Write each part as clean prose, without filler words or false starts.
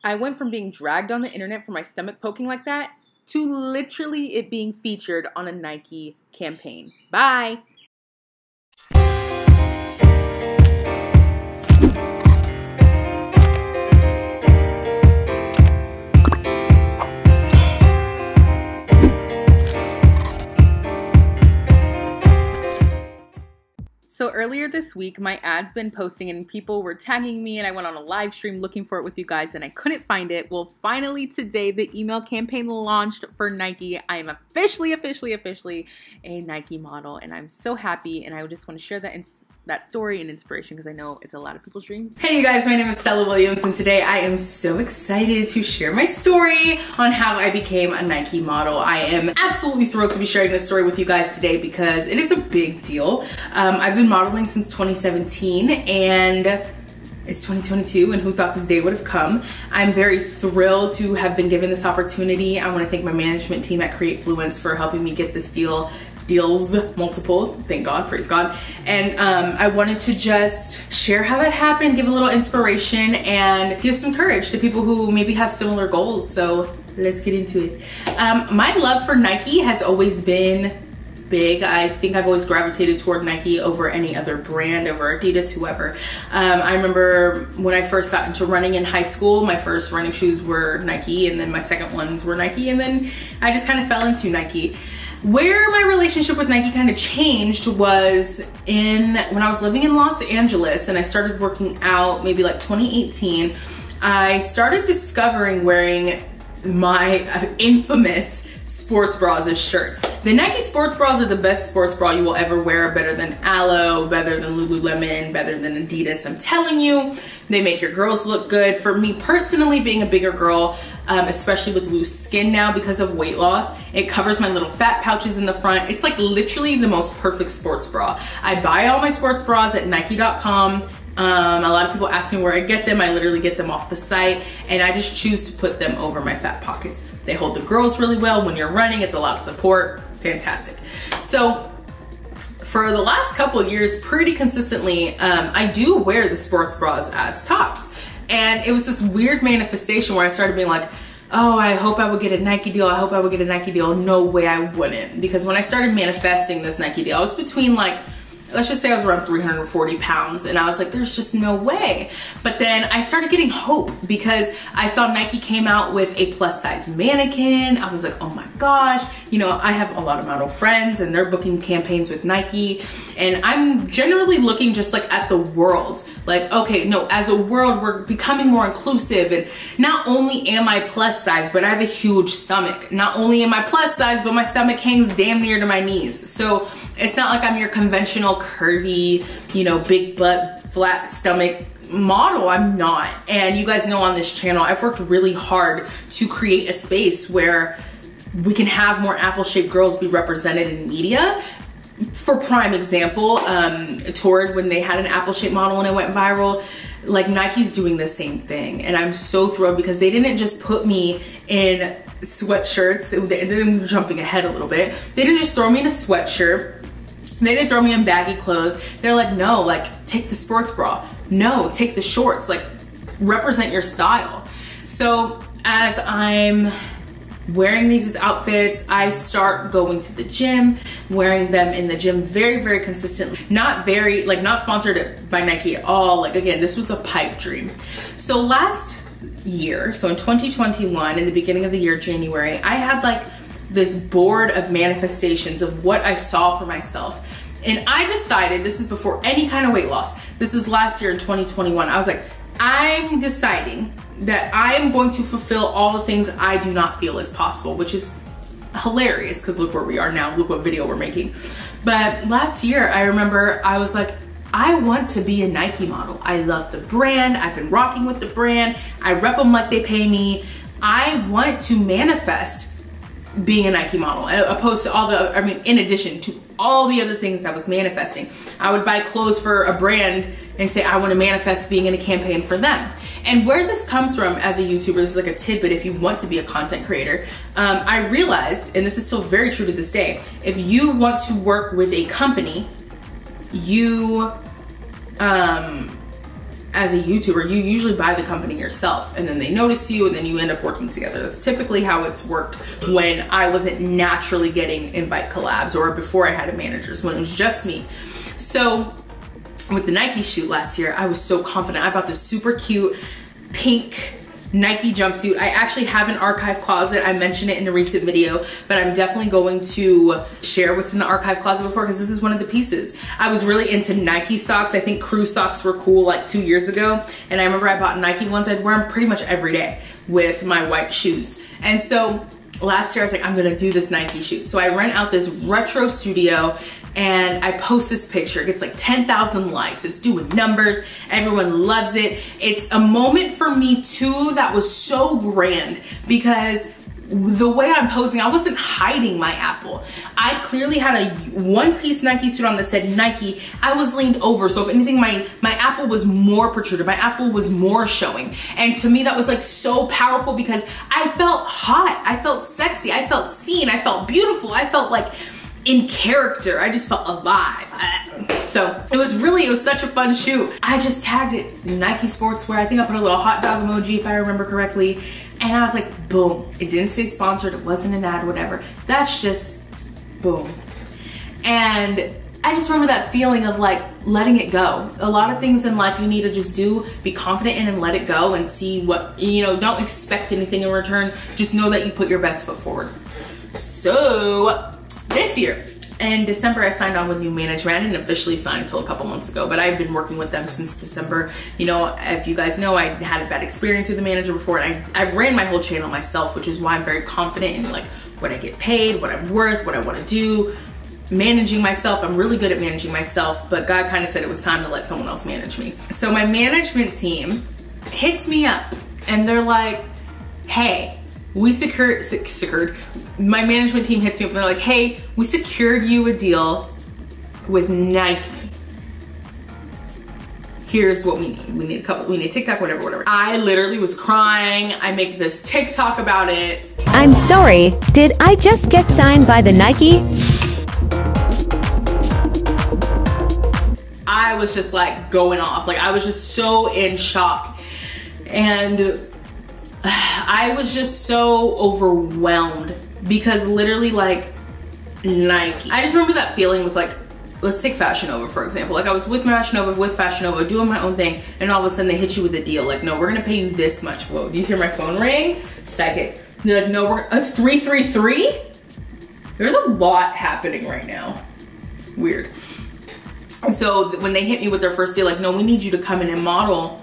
I went from being dragged on the internet for my stomach poking like that to literally it being featured on a Nike campaign. Bye. So earlier this week, my ad's been posting and people were tagging me, and I went on a live stream looking for it with you guys and I couldn't find it. Well, finally today, the email campaign launched for Nike. I am officially a Nike model, and I'm so happy, and I just want to share that story and inspiration because I know it's a lot of people's dreams. Hey you guys, my name is Stella Williams, and today I am so excited to share my story on how I became a Nike model. I am absolutely thrilled to be sharing this story with you guys today because it is a big deal. I've been modeling since 2017 and it's 2022, and who thought this day would have come. I'm very thrilled to have been given this opportunity. I want to thank my management team at CreateFluence for helping me get this deals multiple, thank God, praise God. And I wanted to just share how that happened, give a little inspiration, and give some courage to people who maybe have similar goals. So let's get into it. My love for Nike has always been big. I think I've always gravitated toward Nike over any other brand, over Adidas, whoever. I remember when I first got into running in high school, my first running shoes were Nike, and then my second ones were Nike, and then I just kind of fell into Nike. Where my relationship with Nike kind of changed was when I was living in Los Angeles and I started working out, maybe like 2018, I started discovering wearing my infamous sports bras as shirts. The Nike sports bras are the best sports bra you will ever wear, better than Aloe, better than Lululemon, better than Adidas. I'm telling you, they make your girls look good. For me personally, being a bigger girl, especially with loose skin now because of weight loss, it covers my little fat pouches in the front. It's like literally the most perfect sports bra. I buy all my sports bras at Nike.com. A lot of people ask me where I get them. I literally get them off the site, and I just choose to put them over my fat pockets. They hold the girls really well. When you're running, it's a lot of support. Fantastic. So for the last couple of years, pretty consistently, I do wear the sports bras as tops. And it was this weird manifestation where I started being like, oh, I hope I would get a Nike deal. I hope I would get a Nike deal. No way I wouldn't. Because when I started manifesting this Nike deal, I was between like, let's just say I was around 340 pounds, and I was like, there's just no way. But then I started getting hope because I saw Nike came out with a plus size mannequin. I was like, oh my gosh, you know, I have a lot of model friends and they're booking campaigns with Nike, and I'm generally looking just like at the world. Like, okay, no, as a world, we're becoming more inclusive, and not only am I plus size, but I have a huge stomach. Not only am I plus size, but my stomach hangs damn near to my knees. So it's not like I'm your conventional curvy, you know, big butt, flat stomach model. I'm not. And you guys know on this channel, I've worked really hard to create a space where we can have more apple-shaped girls be represented in media. For prime example, Torrid, when they had an apple-shaped model and it went viral, like Nike's doing the same thing. And I'm so thrilled because they didn't just put me in sweatshirts. They're jumping ahead a little bit. They didn't just throw me in a sweatshirt. They didn't throw me in baggy clothes. They're like, no, like take the sports bra. No, take the shorts, like represent your style. So as I'm wearing these as outfits, I start going to the gym, wearing them in the gym very, very consistently. Not sponsored by Nike at all. Like again, this was a pipe dream. So last year, so in 2021, in the beginning of the year, January, I had like this board of manifestations of what I saw for myself. And I decided, this is before any kind of weight loss, this is last year in 2021, I was like, I'm deciding that I am going to fulfill all the things I do not feel is possible, which is hilarious because look where we are now, look what video we're making. But last year, I remember I was like, I want to be a Nike model. I love the brand, I've been rocking with the brand, I rep them like they pay me. I want to manifest being a Nike model, opposed to all the, in addition to all the other things I was manifesting. I would buy clothes for a brand and say, I want to manifest being in a campaign for them. And where this comes from as a YouTuber, this is like a tidbit if you want to be a content creator, I realized, and this is still very true to this day, if you want to work with a company, you as a YouTuber, you usually buy the company yourself and then they notice you and then you end up working together. That's typically how it's worked when I wasn't naturally getting invite collabs or before I had a manager, when it was just me. So with the Nike shoot last year, I was so confident. I bought this super cute pink Nike jumpsuit. I actually have an archive closet. I mentioned it in a recent video, but I'm definitely going to share what's in the archive closet before, because this is one of the pieces. I was really into Nike socks. I think crew socks were cool like 2 years ago. And I remember I bought Nike ones. I'd wear them pretty much every day with my white shoes. And so last year I was like, I'm gonna do this Nike shoot. So I rent out this retro studio and I post this picture. It gets like 10,000 likes. It's doing numbers. Everyone loves it. It's a moment for me too that was so grand, because the way I'm posing, I wasn't hiding my apple. I clearly had a one-piece Nike suit on that said Nike. I was leaned over, so if anything, my apple was more protruded. My apple was more showing. And to me, that was like so powerful, because I felt hot. I felt sexy. I felt seen. I felt beautiful. I felt like in character. I just felt alive. So it was such a fun shoot. I just tagged it Nike Sportswear. I think I put a little hot dog emoji if I remember correctly. And I was like, boom. It didn't say sponsored. It wasn't an ad, whatever. That's just boom. And I just remember that feeling of like letting it go. A lot of things in life you need to just be confident in and let it go and see what, you know, don't expect anything in return. Just know that you put your best foot forward. So this year in December, I signed on with new management. I didn't officially sign until a couple months ago, but I've been working with them since December. You know, if you guys know, I had a bad experience with the manager before, and I've ran my whole channel myself, which is why I'm very confident in like what I get paid, what I'm worth, what I want to do. Managing myself, I'm really good at managing myself, but God kind of said it was time to let someone else manage me. So my management team hits me up and they're like, hey, we secured, my management team hits me up and they're like, hey, we secured you a deal with Nike. Here's what we need. We need TikTok, whatever. I literally was crying. I make this TikTok about it. I'm sorry, did I just get signed by the Nike? I was just like going off. Like I was just so in shock. And I was just so overwhelmed, because literally like Nike. I just remember that feeling with like, let's take Fashion Nova for example. Like I was with Fashion Nova doing my own thing, and all of a sudden they hit you with a deal. Like, no, we're gonna pay you this much. Whoa, do you hear my phone ring? Psychic. They're like, no, it's 333? There's a lot happening right now. Weird. So when they hit me with their first deal, like, no, we need you to come in and model.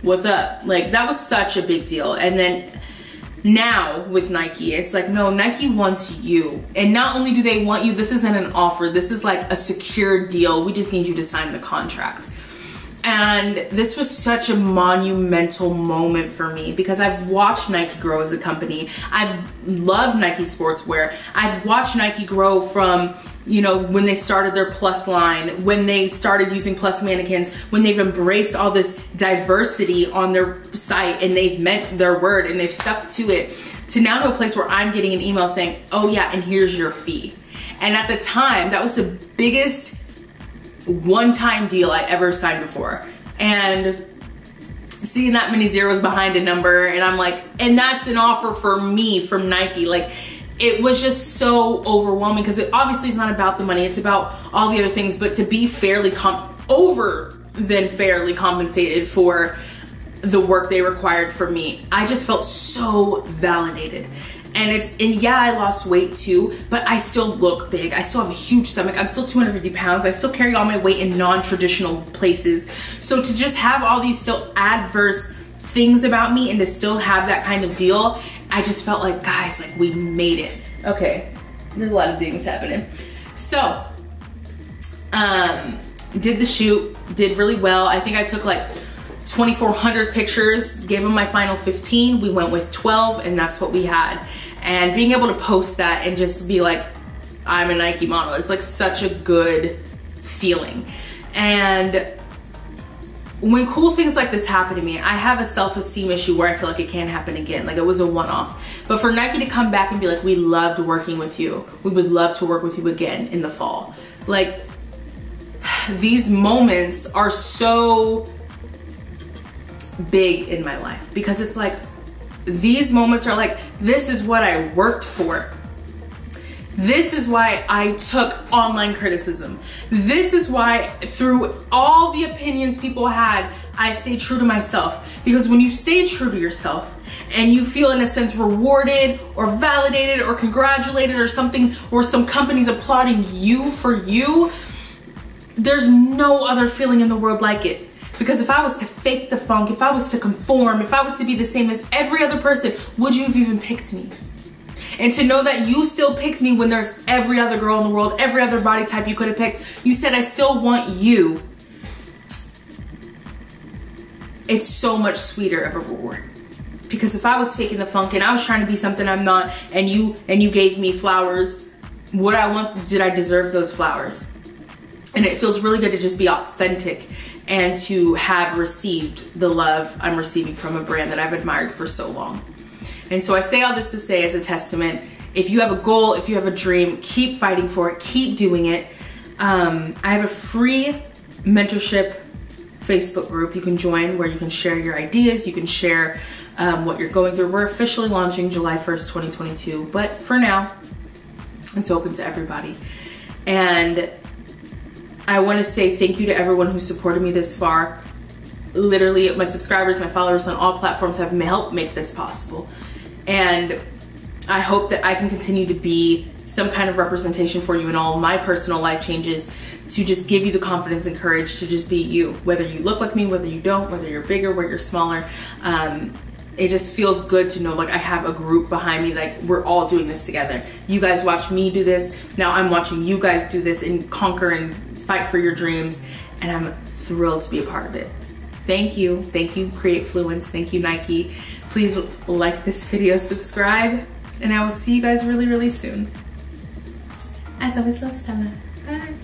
What's up? Like, that was such a big deal. And then now with Nike, it's like, no, Nike wants you. And not only do they want you, this isn't an offer. This is like a secure deal. We just need you to sign the contract. And this was such a monumental moment for me, because I've watched Nike grow as a company. I've loved Nike Sportswear. I've watched Nike grow from, you know, when they started their plus line, when they started using plus mannequins, when they've embraced all this diversity on their site and they've meant their word and they've stuck to it, to now to a place where I'm getting an email saying, oh yeah, and here's your fee. And at the time, that was the biggest one-time deal I ever signed before. And seeing that many zeros behind a number, and I'm like, and that's an offer for me from Nike. Like, it was just so overwhelming, because it obviously is not about the money, it's about all the other things, but to be fairly fairly compensated for the work they required from me, I just felt so validated. And yeah, I lost weight too, but I still look big. I still have a huge stomach. I'm still 250 pounds. I still carry all my weight in non-traditional places. So to just have all these still adverse things about me and to still have that kind of deal, I just felt like, guys, like, we made it. Okay, there's a lot of things happening. So, did the shoot, did really well. I think I took like 2,400 pictures, gave them my final 15. We went with 12, and that's what we had. And being able to post that and just be like, I'm a Nike model, it's like such a good feeling. And when cool things like this happen to me, I have a self-esteem issue where I feel like it can't happen again. Like, it was a one-off. But for Nike to come back and be like, we loved working with you, we would love to work with you again in the fall. Like, these moments are so big in my life, because it's like, these moments are like, this is what I worked for. This is why I took online criticism. This is why through all the opinions people had, I stayed true to myself. Because when you stay true to yourself and you feel in a sense rewarded or validated or congratulated or something, or some companies applauding you for you, there's no other feeling in the world like it. Because if I was to fake the funk, if I was to conform, if I was to be the same as every other person, would you have even picked me? And to know that you still picked me when there's every other girl in the world, every other body type you could have picked, you said, I still want you. It's so much sweeter of a reward. Because if I was faking the funk and I was trying to be something I'm not, and you gave me flowers, did I deserve those flowers? And it feels really good to just be authentic and to have received the love I'm receiving from a brand that I've admired for so long. And so I say all this to say, as a testament, if you have a goal, if you have a dream, keep fighting for it, keep doing it. I have a free mentorship Facebook group you can join, where you can share your ideas, you can share what you're going through. We're officially launching July 1st, 2022, but for now, it's open to everybody. And I want to say thank you to everyone who supported me this far. Literally, my subscribers, my followers on all platforms have helped make this possible. And I hope that I can continue to be some kind of representation for you in all my personal life changes, to just give you the confidence and courage to just be you, whether you look like me, whether you don't, whether you're bigger, whether you're smaller. It just feels good to know like I have a group behind me, like we're all doing this together. You guys watch me do this, now I'm watching you guys do this and conquer and fight for your dreams, and I'm thrilled to be a part of it. Thank you, CreateFluence, thank you, Nike. Please like this video, subscribe, and I will see you guys really, really soon. As always, love, Stella. Bye.